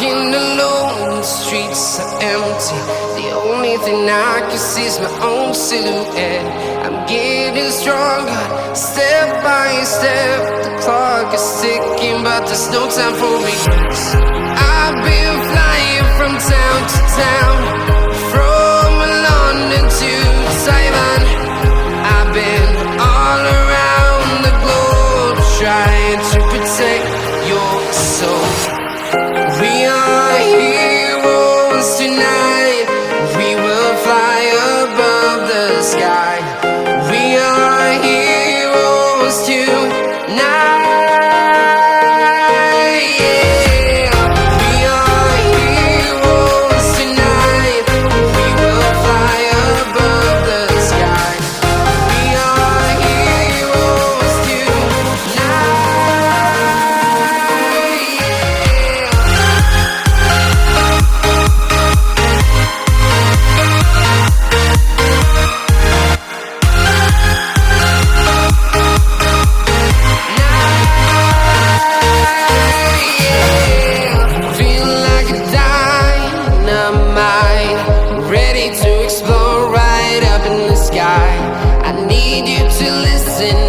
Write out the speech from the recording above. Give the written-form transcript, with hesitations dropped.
walking alone, the streets are empty. The only thing I can see is my own silhouette. I'm getting stronger, step by step. The clock is ticking, but there's no time for regrets. I've been flying from town to town, from London to Taiwan. I've been all around the globe, trying to protect your soul. We are heroes tonight. We will fly above the sky. We are heroes tonight. Yeah. We are heroes tonight. We will fly above the sky. We are heroes tonight. Feel like a dynamite, ready to explode right up in the sky. I need you to listen